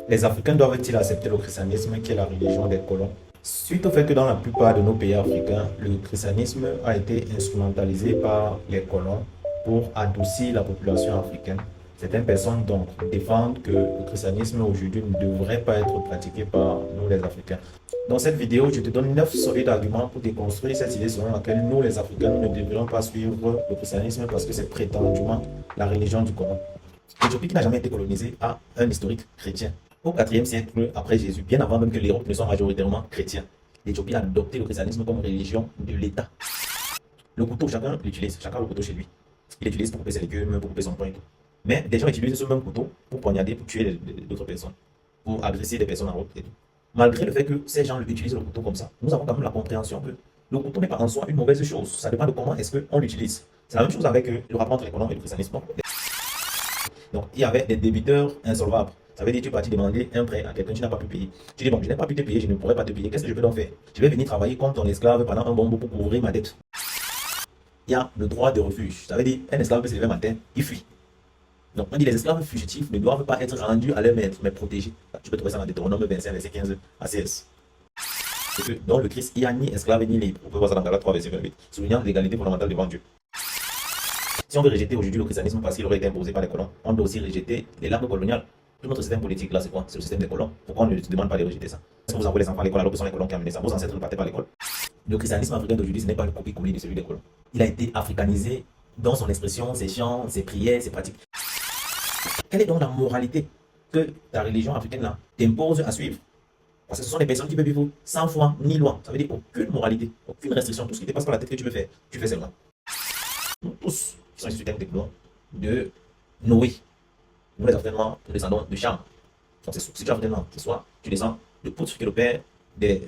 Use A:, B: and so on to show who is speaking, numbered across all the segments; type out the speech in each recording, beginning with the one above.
A: Les Africains doivent-ils accepter le christianisme qui est la religion des colons? Suite au fait que dans la plupart de nos pays africains, le christianisme a été instrumentalisé par les colons pour adoucir la population africaine. Certaines personnes donc défendent que le christianisme aujourd'hui ne devrait pas être pratiqué par nous les Africains. Dans cette vidéo, je te donne 9 solides arguments pour déconstruire cette idée selon laquelle nous les Africains nous ne devrions pas suivre le christianisme parce que c'est prétendument la religion du Coran. L'Éthiopie qui n'a jamais été colonisée a un historique chrétien. Au IVe siècle après Jésus, bien avant même que l'Europe ne soit majoritairement chrétien, l'Éthiopie a adopté le christianisme comme religion de l'État. Le couteau, chacun l'utilise, chacun a le couteau chez lui. Il l'utilise pour couper ses légumes, pour couper son pain et tout. Mais des gens utilisent ce même couteau pour poignarder, pour tuer d'autres personnes, pour agresser des personnes en route et tout. Malgré le fait que ces gens utilisent le couteau comme ça, nous avons quand même la compréhension que le couteau n'est pas en soi une mauvaise chose. Ça dépend de comment est-ce qu'on l'utilise. C'est la même chose avec le rapport entre les colons et le christianisme. Donc, il y avait des débiteurs insolvables. Ça veut dire que tu es parti demander un prêt à quelqu'un, tu n'as pas pu payer. Tu dis, bon, je n'ai pas pu te payer, je ne pourrais pas te payer. Qu'est-ce que je peux donc faire? Je vais venir travailler comme ton esclave pendant un bon bout pour couvrir ma dette. Il y a le droit de refuge. Ça veut dire, un esclave peut se lever matin, il fuit. Donc, on dit les esclaves fugitifs ne doivent pas être rendus à leur maître, mais protégés. Tu peux trouver ça dans Deutéronome 25, verset 15 à 16. C'est que dans le Christ, il n'y a ni esclave ni libre. On peut voir ça dans Galates 3, verset 28, soulignant l'égalité fondamentale devant Dieu. Si on veut rejeter aujourd'hui le christianisme parce qu'il aurait été imposé par les colons, on doit aussi rejeter les larmes coloniales. Tout notre système politique là, c'est quoi? C'est le système des colons. Pourquoi on ne se demande pas de rejeter ça? Est-ce que vous envoyez les enfants à l'école alors que ce sont les colons qui ont amené ça? Vos ancêtres ne partaient pas à l'école. Le christianisme africain d'aujourd'hui, ce n'est pas une copie-collée de celui des colons. Il a été africanisé dans son expression, ses chants, ses prières, ses pratiques. Quelle est donc la moralité que ta religion africaine là t'impose à suivre? Parce que ce sont des personnes qui peuvent vivre sans foi ni loi. Ça veut dire aucune moralité, aucune restriction. Tout ce qui te passe par la tête que tu veux faire, tu fais seulement. Nous tous qui sont issus d'un techno de Noé, nous les Africains, nous descendons de Cham. Donc si tu es Africain, c'est soit tu descends de Pout, qui est le père des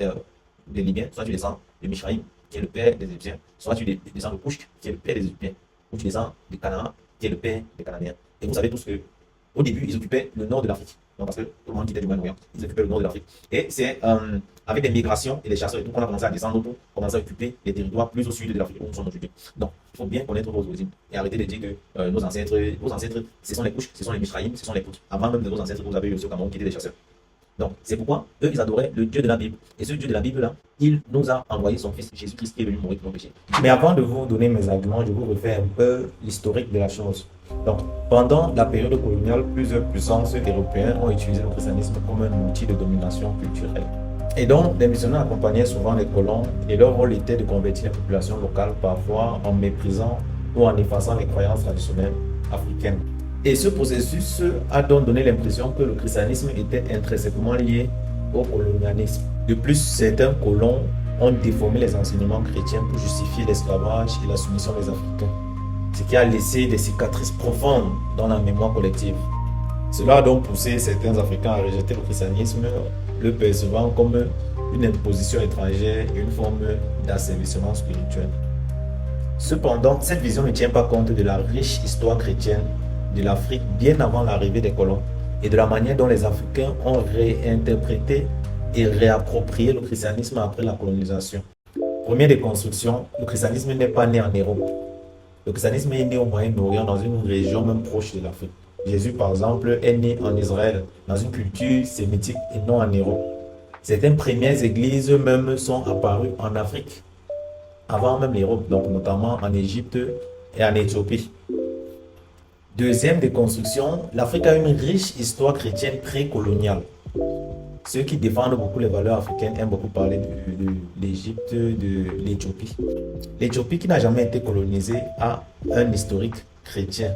A: Libyens, soit tu descends de Mishraïm, qui est le père des Égyptiens, soit tu descends de Kouch, qui est le père des Égyptiens, ou tu descends de Canaan, qui est le père des Cananéens. Et vous savez tous que au début, ils occupaient le nord de l'Afrique. Donc, parce que tout le monde quittait du Moyen-Orient, ils occupaient le nord de l'Afrique. Et c'est avec des migrations et des chasseurs et tout qu'on a commencé à descendre pour commencer à occuper les territoires plus au sud de l'Afrique où nous sommes aujourd'hui. Donc, il faut bien connaître vos origines et arrêter de dire que vos ancêtres, ce sont les Kouch, ce sont les Mishraïm, ce sont les Pout. Avant même de vos ancêtres, vous avez eu aussi au Cameroun qui étaient des chasseurs. Donc, c'est pourquoi eux, ils adoraient le Dieu de la Bible. Et ce Dieu de la Bible-là, il nous a envoyé son Fils Jésus-Christ qui est venu mourir pour nos péchés. Mais avant de vous donner mes arguments, je vous refais un peu l'historique de la chose. Donc, pendant la période coloniale, plusieurs puissances européennes ont utilisé le christianisme comme un outil de domination culturelle. Et donc, les missionnaires accompagnaient souvent les colons et leur rôle était de convertir les populations locales, parfois en méprisant ou en effaçant les croyances traditionnelles africaines. Et ce processus a donc donné l'impression que le christianisme était intrinsèquement lié au colonialisme. De plus, certains colons ont déformé les enseignements chrétiens pour justifier l'esclavage et la soumission des Africains, ce qui a laissé des cicatrices profondes dans la mémoire collective. Cela a donc poussé certains Africains à rejeter le christianisme, le percevant comme une imposition étrangère et une forme d'asservissement spirituel. Cependant, cette vision ne tient pas compte de la riche histoire chrétienne de l'Afrique bien avant l'arrivée des colons et de la manière dont les Africains ont réinterprété et réapproprié le christianisme après la colonisation. Première déconstruction, le christianisme n'est pas né en Europe. Le christianisme est né au Moyen-Orient, dans une région même proche de l'Afrique. Jésus, par exemple, est né en Israël, dans une culture sémitique et non en Europe. Certaines premières églises même sont apparues en Afrique, avant même l'Europe, donc notamment en Égypte et en Éthiopie. Deuxième déconstruction, l'Afrique a une riche histoire chrétienne précoloniale. Ceux qui défendent beaucoup les valeurs africaines aiment beaucoup parler de l'Égypte, de l'Éthiopie. L'Éthiopie, qui n'a jamais été colonisée, a un historique chrétien.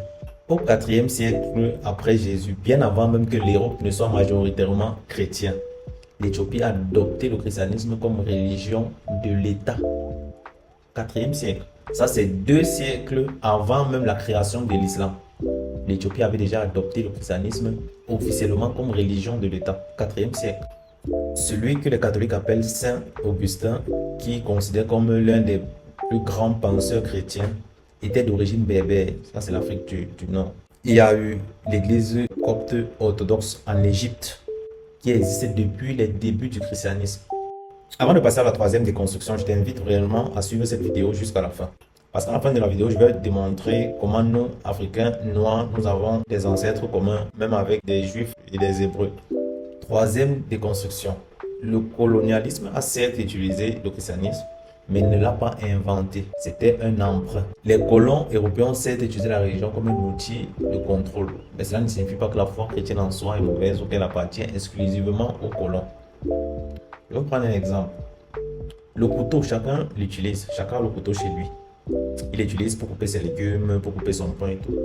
A: Au IVe siècle après Jésus, bien avant même que l'Europe ne soit majoritairement chrétienne, l'Éthiopie a adopté le christianisme comme religion de l'État. IVe siècle. Ça, c'est 2 siècles avant même la création de l'islam. L'Éthiopie avait déjà adopté le christianisme officiellement comme religion de l'État, IVe siècle. Celui que les catholiques appellent Saint Augustin, qui considère comme l'un des plus grands penseurs chrétiens, était d'origine berbère. Ça, c'est l'Afrique du Nord. Il y a eu l'église copte orthodoxe en Égypte, qui existait depuis les débuts du christianisme. Avant de passer à la troisième déconstruction, je t'invite réellement à suivre cette vidéo jusqu'à la fin. Parce qu'à la fin de la vidéo, je vais te démontrer comment nous, Africains noirs, nous avons des ancêtres communs, même avec des Juifs et des Hébreux. Troisième déconstruction. Le colonialisme a certes utilisé le christianisme, mais ne l'a pas inventé. C'était un emprunt. Les colons européens ont certes utilisé la religion comme un outil de contrôle, mais cela ne signifie pas que la foi chrétienne en soi est mauvaise ou qu'elle appartient exclusivement aux colons. Je vais prendre un exemple. Le couteau, chacun l'utilise. Chacun a le couteau chez lui. Il l'utilise pour couper ses légumes, pour couper son pain et tout.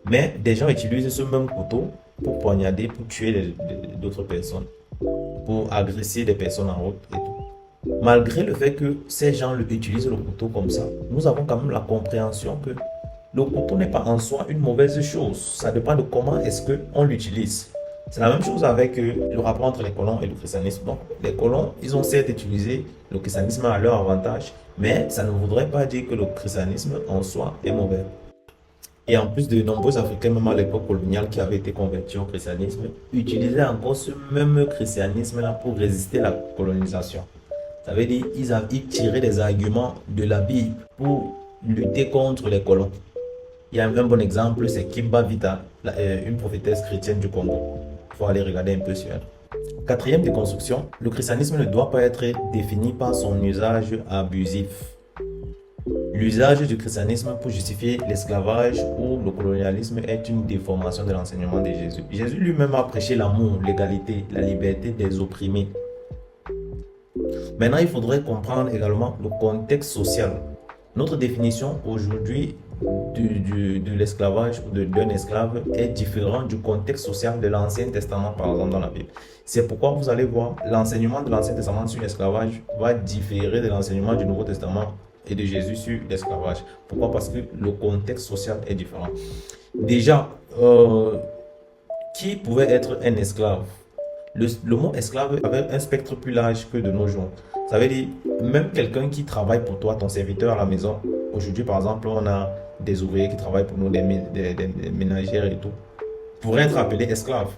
A: Mais des gens utilisent ce même couteau pour poignarder, pour tuer d'autres personnes, pour agresser des personnes en route et tout. Malgré le fait que ces gens utilisent le couteau comme ça, nous avons quand même la compréhension que le couteau n'est pas en soi une mauvaise chose. Ça dépend de comment est-ce qu'on l'utilise. C'est la même chose avec le rapport entre les colons et le christianisme. Donc, les colons, ils ont certes utilisé le christianisme à leur avantage, mais ça ne voudrait pas dire que le christianisme en soi est mauvais. Et en plus, de nombreux Africains, même à l'époque coloniale, qui avaient été convertis au christianisme, utilisaient encore ce même christianisme-là pour résister à la colonisation. Ça veut dire qu'ils tiraient des arguments de la Bible pour lutter contre les colons. Il y a un bon exemple, c'est Kimba Vita, une prophétesse chrétienne du Congo. Il faut aller regarder un peu sur elle. Quatrième déconstruction, le christianisme ne doit pas être défini par son usage abusif. L'usage du christianisme pour justifier l'esclavage ou le colonialisme est une déformation de l'enseignement de Jésus. Jésus lui-même a prêché l'amour, l'égalité, la liberté des opprimés. Maintenant, il faudrait comprendre également le contexte social. Notre définition aujourd'hui de l'esclavage ou d'un esclave est différent du contexte social de l'Ancien Testament, par exemple, dans la Bible. C'est pourquoi vous allez voir, l'enseignement de l'Ancien Testament sur l'esclavage va différer de l'enseignement du Nouveau Testament et de Jésus sur l'esclavage. Pourquoi? Parce que le contexte social est différent. Déjà, qui pouvait être un esclave? Le mot esclave avait un spectre plus large que de nos jours. Ça veut dire, même quelqu'un qui travaille pour toi, ton serviteur à la maison. Aujourd'hui, par exemple, on a des ouvriers qui travaillent pour nous, des ménagères et tout, pourrait être appelé esclave.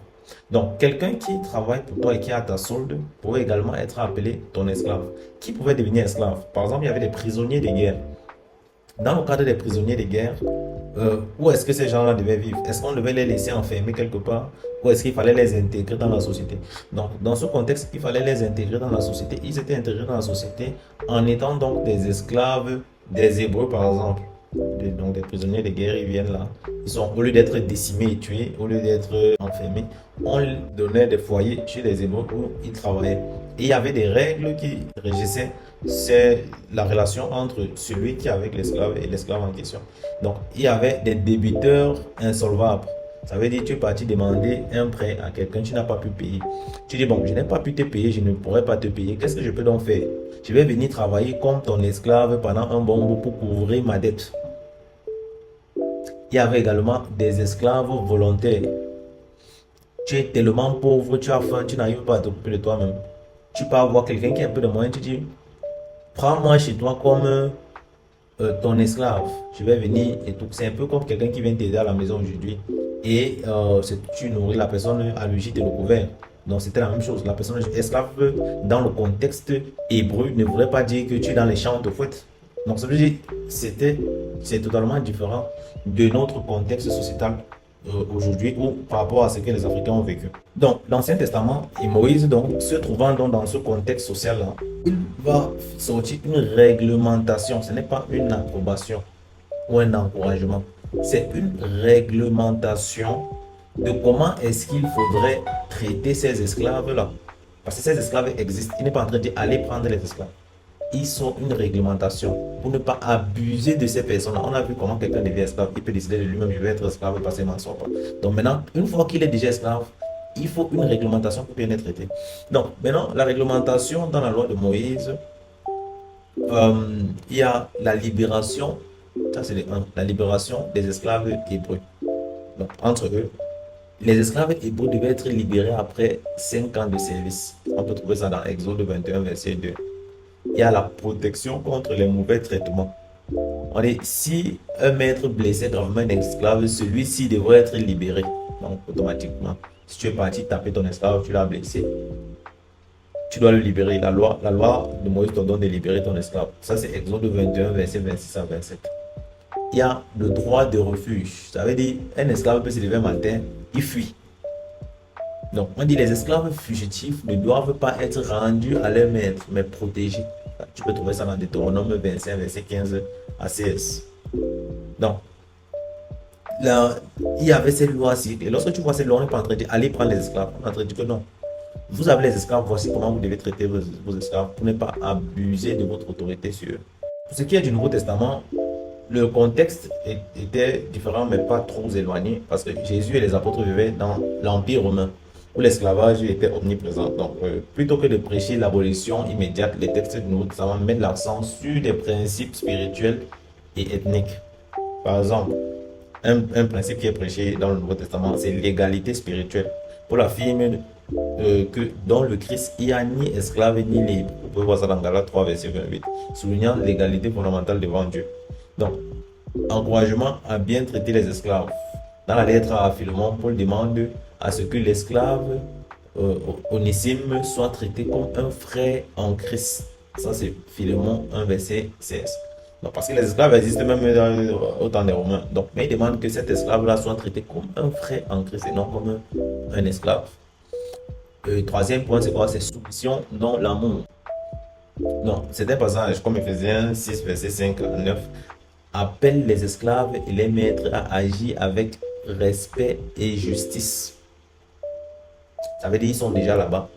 A: Donc, quelqu'un qui travaille pour toi et qui a ta solde pourrait également être appelé ton esclave. Qui pouvait devenir esclave? Par exemple, il y avait des prisonniers de guerre. Dans le cadre des prisonniers de guerre, où est-ce que ces gens-là devaient vivre? Est-ce qu'on devait les laisser enfermer quelque part? Ou est-ce qu'il fallait les intégrer dans la société? Donc, dans ce contexte, il fallait les intégrer dans la société. Ils étaient intégrés dans la société en étant donc des esclaves des Hébreux, par exemple. Donc, des prisonniers de guerre, ils viennent là. Ils sont, au lieu d'être décimés et tués, au lieu d'être enfermés, on leur donnait des foyers chez les Hébreux où ils travaillaient. Et il y avait des règles qui régissaient la relation entre celui qui est avec l'esclave et l'esclave en question. Donc, il y avait des débiteurs insolvables. Ça veut dire que tu es parti demander un prêt à quelqu'un, tu n'as pas pu payer. Tu dis, bon, je n'ai pas pu te payer, je ne pourrais pas te payer. Qu'est-ce que je peux donc faire? Je vais venir travailler comme ton esclave pendant un bon bout pour couvrir ma dette. Il y avait également des esclaves volontaires. Tu es tellement pauvre, tu as faim, tu n'arrives pas à t'occuper de toi-même. Tu peux avoir quelqu'un qui a un peu de moyens, tu dis, prends-moi chez toi comme ton esclave. Je vais venir et tout. C'est un peu comme quelqu'un qui vient t'aider à la maison aujourd'hui. Et tu nourris la personne à lui jeter le couvert. Donc c'était la même chose. La personne esclave dans le contexte hébreu ne voudrait pas dire que tu es dans les champs de fouette. Donc ça veut dire c'est totalement différent de notre contexte sociétal aujourd'hui ou par rapport à ce que les Africains ont vécu. Donc l'Ancien Testament et Moïse, donc, se trouvant donc dans ce contexte social-là, il va sortir une réglementation. Ce n'est pas une approbation ou un encouragement. C'est une réglementation de comment est-ce qu'il faudrait traiter ces esclaves-là. Parce que ces esclaves existent. Il n'est pas en train de dire allez prendre les esclaves. Ils sont une réglementation pour ne pas abuser de ces personnes-là. On a vu comment quelqu'un devient esclave. Il peut décider de lui-même, je vais être esclave parce qu'il ne m'en sort pas. Donc maintenant, une fois qu'il est déjà esclave, il faut une réglementation pour bien être traité. Donc maintenant, la réglementation dans la loi de Moïse, il y a la libération, ça c'est la libération des esclaves hébreux. Donc entre eux, les esclaves hébreux devaient être libérés après 5 ans de service. On peut trouver ça dans Exode 21, verset 2. Il y a la protection contre les mauvais traitements. On dit, si un maître blessait gravement un esclave, celui-ci devrait être libéré. Donc, automatiquement, si tu es parti taper ton esclave, tu l'as blessé, tu dois le libérer. La loi de Moïse te donne de libérer ton esclave. Ça, c'est Exode 21, verset 26 à 27. Il y a le droit de refuge. Ça veut dire, un esclave peut se lever un matin, il fuit. Donc, on dit les esclaves fugitifs ne doivent pas être rendus à leur maître, mais protégés. Tu peux trouver ça dans Deutéronome 25, verset 15 à 16. Donc, là, il y avait cette loi-ci. Et lorsque tu vois cette loi, on n'est pas en train de dire allez prendre les esclaves. On est en train de dire que non. Vous avez les esclaves, voici comment vous devez traiter vos esclaves pour ne pas abuser de votre autorité sur eux. Pour ce qui est du Nouveau Testament, le contexte était différent, mais pas trop éloigné, parce que Jésus et les apôtres vivaient dans l'Empire romain, où l'esclavage était omniprésent. Donc, plutôt que de prêcher l'abolition immédiate, les textes du Nouveau Testament mettent l'accent sur des principes spirituels et ethniques. Par exemple, un principe qui est prêché dans le Nouveau Testament, c'est l'égalité spirituelle. Pour affirmer que dans le Christ, il n'y a ni esclave ni libre. Vous pouvez voir ça dans Galates 3, verset 28, soulignant l'égalité fondamentale devant Dieu. Donc, encouragement à bien traiter les esclaves. Dans la lettre à Philémon, Paul demande à ce que l'esclave Onésime soit traité comme un frère en Christ. Ça, c'est Philémon 1, verset 16. Donc, parce que les esclaves existent même au temps des Romains. Donc, mais il demande que cet esclave-là soit traité comme un frère en Christ et non comme un esclave. Le troisième point, c'est quoi? C'est soumission, non l'amour. Non, c'est un passage comme Ephésiens 6, verset 5 à 9, appelle les esclaves et les maîtres à agir avec respect et justice. Ça veut dire qu'ils sont déjà là-bas.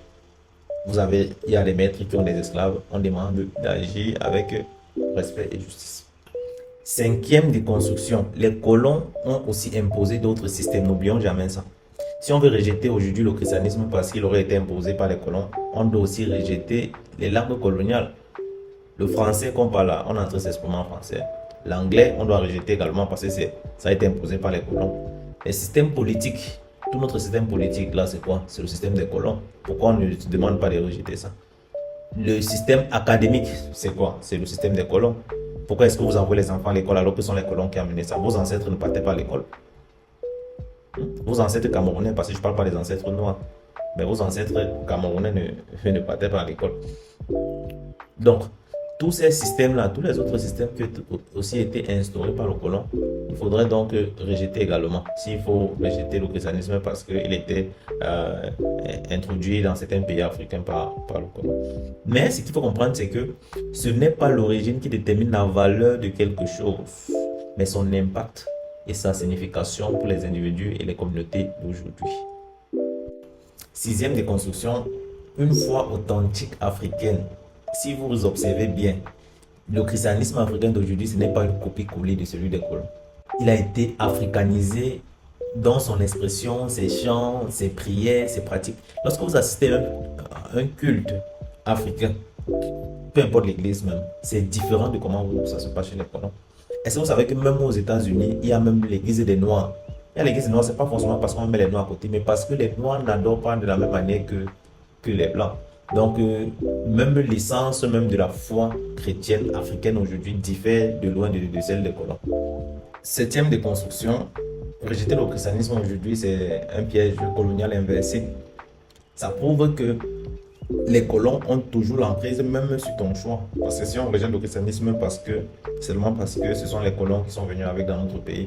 A: Il y a des maîtres qui ont des esclaves. On demande d'agir avec respect et justice. Cinquième déconstruction, les colons ont aussi imposé d'autres systèmes. N'oublions jamais ça. Si on veut rejeter aujourd'hui le christianisme parce qu'il aurait été imposé par les colons, on doit aussi rejeter les langues coloniales. Le français qu'on parle là, on est en train de s'exprimer en français. L'anglais, on doit rejeter également parce que ça a été imposé par les colons. Les systèmes politiques, tout notre système politique là, c'est quoi? C'est le système des colons. Pourquoi on ne se demande pas de rejeter ça? Le système académique, c'est quoi? C'est le système des colons. Pourquoi est-ce que vous envoyez les enfants à l'école alors que ce sont les colons qui ont amené ça? Vos ancêtres ne partaient pas à l'école. Vos ancêtres camerounais, parce que je ne parle pas des ancêtres noirs, mais vos ancêtres camerounais ne partaient pas à l'école. Donc, tous ces systèmes-là, tous les autres systèmes qui ont aussi été instaurés par le colon, il faudrait donc rejeter également. S'il faut rejeter le christianisme parce qu'il était introduit dans certains pays africains par le colon. Mais ce qu'il faut comprendre, c'est que ce n'est pas l'origine qui détermine la valeur de quelque chose, mais son impact et sa signification pour les individus et les communautés d'aujourd'hui. Sixième déconstruction, une foi authentique africaine. Si vous observez bien, le christianisme africain d'aujourd'hui, ce n'est pas une copie-collée de celui des colons. Il a été africanisé dans son expression, ses chants, ses prières, ses pratiques. Lorsque vous assistez à un culte africain, peu importe l'église même, c'est différent de comment ça se passe chez les colons. Est-ce que vous savez que même aux États-Unis, il y a même l'église des Noirs? Il y a l'église des Noirs, ce n'est pas forcément parce qu'on met les Noirs à côté, mais parce que les Noirs n'adorent pas de la même manière que les Blancs. Donc, même l'essence même de la foi chrétienne africaine aujourd'hui diffère de loin de celle des colons. Septième déconstruction, rejeter le christianisme aujourd'hui, c'est un piège colonial inversé. Ça prouve que les colons ont toujours l'emprise même sur ton choix. Parce que si on rejette le christianisme seulement parce que ce sont les colons qui sont venus avec dans notre pays,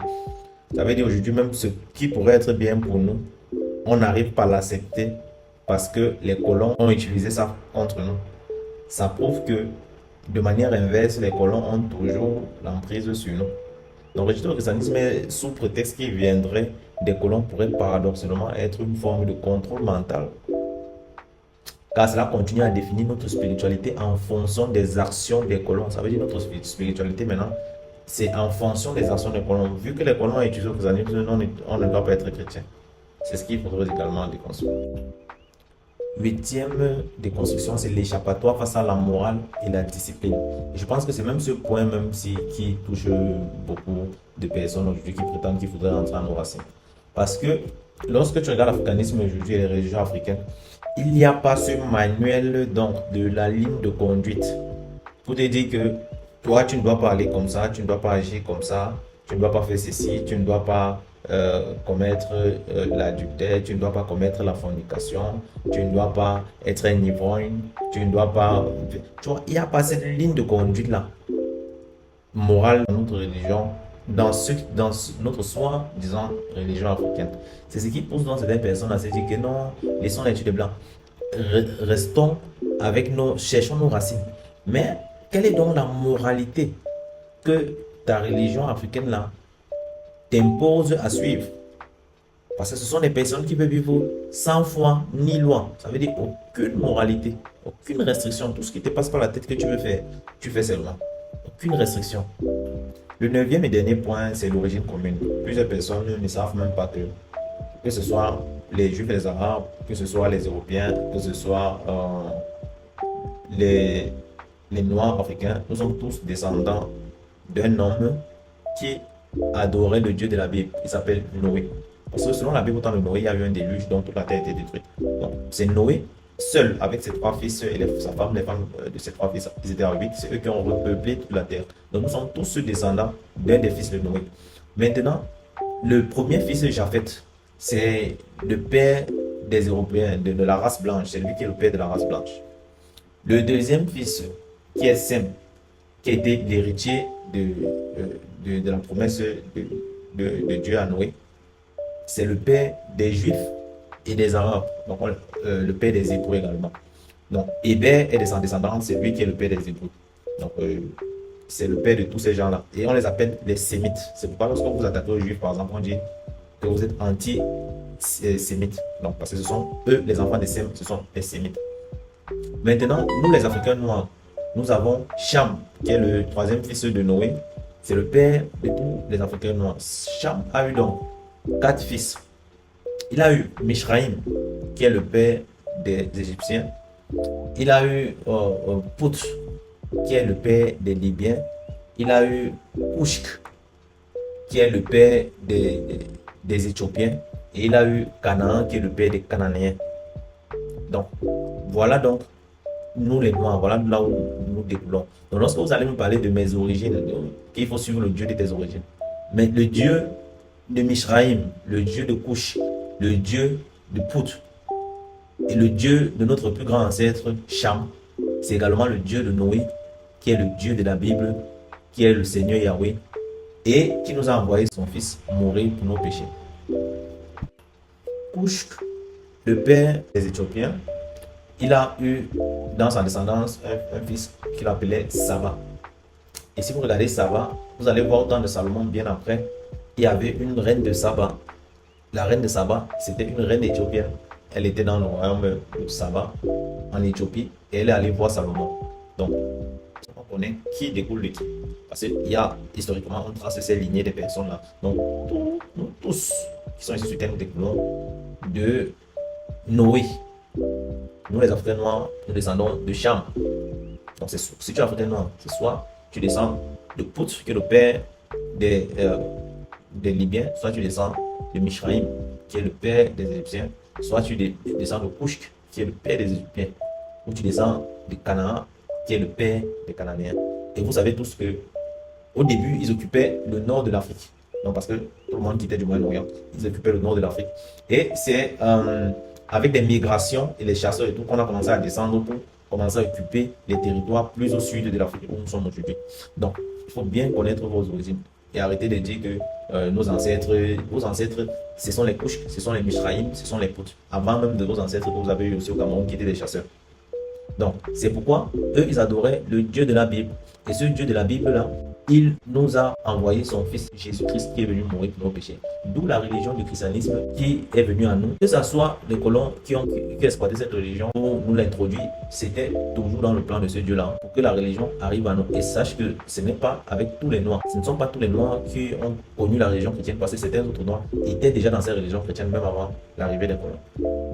A: ça veut dire aujourd'hui même ce qui pourrait être bien pour nous, on n'arrive pas à l'accepter parce que les colons ont utilisé ça contre nous. Ça prouve que de manière inverse, les colons ont toujours l'emprise sur nous. Donc rejeter le christianisme sous prétexte qu'il viendrait des colons pourrait paradoxalement être une forme de contrôle mental. Car cela continue à définir notre spiritualité en fonction des actions des colons. Ça veut dire notre spiritualité maintenant, c'est en fonction des actions des colons. Vu que les colons ont utilisé le christianisme, on ne doit pas être chrétien. C'est ce qu'il faudrait également déconstruire. Huitième déconstruction, c'est l'échappatoire face à la morale et la discipline. Et je pense que c'est même ce point même qui touche beaucoup de personnes aujourd'hui qui prétendent qu'il faudrait rentrer à nos racines. Parce que lorsque tu regardes l'africanisme aujourd'hui et les religions africaines, il n'y a pas ce manuel donc de la ligne de conduite pour te dire que toi tu ne dois pas aller comme ça, tu ne dois pas agir comme ça, tu ne dois pas faire ceci, tu ne dois pas commettre l'adultère, tu ne dois pas commettre la fornication, tu ne dois pas être un ivrogne, tu ne dois pas... Tu vois, il n'y a pas cette ligne de conduite là morale dans notre religion notre soi-disant religion africaine. C'est ce qui pousse dans certaines personnes à se dire que non, laissons les tuer les blancs. Restons cherchons nos racines. Mais quelle est donc la moralité que ta religion africaine là t'impose à suivre? Parce que ce sont des personnes qui peuvent vivre sans foi ni loi. Ça veut dire aucune moralité, aucune restriction. Tout ce qui te passe par la tête que tu veux faire, tu fais seulement. Aucune restriction. Le neuvième et dernier point, c'est l'origine commune. Plusieurs personnes ne savent même pas que ce soit les Juifs et les Arabes, que ce soit les Européens, que ce soit les Noirs africains, nous sommes tous descendants d'un homme qui adorait le Dieu de la Bible. Il s'appelle Noé. Parce que selon la Bible, au temps de Noé, il y a eu un déluge dont toute la terre a été détruite. Donc, c'est Noé, seul, avec ses trois fils et sa femme, les femmes de ses trois fils, ils étaient à 8, c'est eux qui ont repeuplé toute la terre. Donc, nous sommes tous descendants d'un des fils de Noé. Maintenant, le premier fils de Japheth, c'est le père des Européens, de la race blanche. C'est lui qui est le père de la race blanche. Le deuxième fils, qui est Sem, qui a été l'héritier de la promesse de Dieu à Noé, c'est le père des Juifs et des Arabes, donc le père des Hébreux également. Donc Héber est de son descendance, c'est lui qui est le père des Hébreux. Donc c'est le père de tous ces gens-là. Et on les appelle les Sémites. C'est pourquoi lorsque vous attaquez aux Juifs, par exemple, on dit que vous êtes anti-Sémites. Donc parce que ce sont eux, les enfants des Sem, ce sont les Sémites. Maintenant, nous les Africains noirs, nous avons Cham, qui est le troisième fils de Noé. C'est le père de tous les Africains noirs. Cham a eu donc 4 fils. Il a eu Mishraïm, qui est le père des Égyptiens. Il a eu Pout, qui est le père des Libyens. Il a eu Kushk, qui est le père des Éthiopiens. Et il a eu Canaan, qui est le père des Cananéens. Donc, voilà donc nous les Noirs, voilà là où nous découlons. Donc, lorsque vous allez me parler de mes origines, il faut suivre le Dieu de tes origines. Mais le Dieu de Mishraïm, le Dieu de Cush, le Dieu de Pout et le Dieu de notre plus grand ancêtre Cham, c'est également le Dieu de Noé, qui est le Dieu de la Bible, qui est le Seigneur Yahweh et qui nous a envoyé son fils mourir pour nos péchés. Cush, le père des Éthiopiens, il a eu dans sa descendance un fils qu'il appelait Saba. Et si vous regardez Saba, vous allez voir au temps de Salomon, bien après, il y avait une reine de Saba. La reine de Saba, c'était une reine éthiopienne. Elle était dans le royaume de Saba, en Éthiopie, et elle est allée voir Salomon. Donc, on connaît qui découle de qui. Parce qu'il y a, historiquement, on trace ces lignées des personnes-là. Donc, nous tous qui sont ici sur Terre, nous découlons de Noé. Nous, les Africains noirs, nous descendons de Cham. Donc, si tu es Africain noir, c'est soit tu descends de Pout, qui est le père des Libyens, soit tu descends de Mishraïm, qui est le père des Égyptiens, soit tu descends de Kushk, qui est le père des Égyptiens, ou tu descends de Canaan, qui est le père des Cananéens. Et vous savez tous que au début, ils occupaient le nord de l'Afrique. Donc, parce que tout le monde quittait du Moyen-Orient, ils occupaient le nord de l'Afrique. Et c'est avec des migrations et les chasseurs et tout qu'on a commencé à descendre pour commencer à occuper les territoires plus au sud de l'Afrique où nous sommes aujourd'hui. Donc, il faut bien connaître vos origines et arrêter de dire que vos ancêtres, ce sont les Kush, ce sont les Mishraïm, ce sont les Pout. Avant même de vos ancêtres que vous avez eu aussi au Cameroun qui étaient des chasseurs. Donc, c'est pourquoi eux, ils adoraient le Dieu de la Bible. Et ce Dieu de la Bible-là, il nous a envoyé son fils Jésus-Christ qui est venu mourir pour nos péchés. D'où la religion du christianisme qui est venue à nous. Que ce soit les colons qui exploitaient cette religion pour nous l'introduire, c'était toujours dans le plan de ce Dieu-là, pour que la religion arrive à nous. Et sache que ce n'est pas avec tous les Noirs. Ce ne sont pas tous les Noirs qui ont connu la religion chrétienne, parce que certains autres Noirs étaient déjà dans cette religion chrétienne même avant l'arrivée des colons.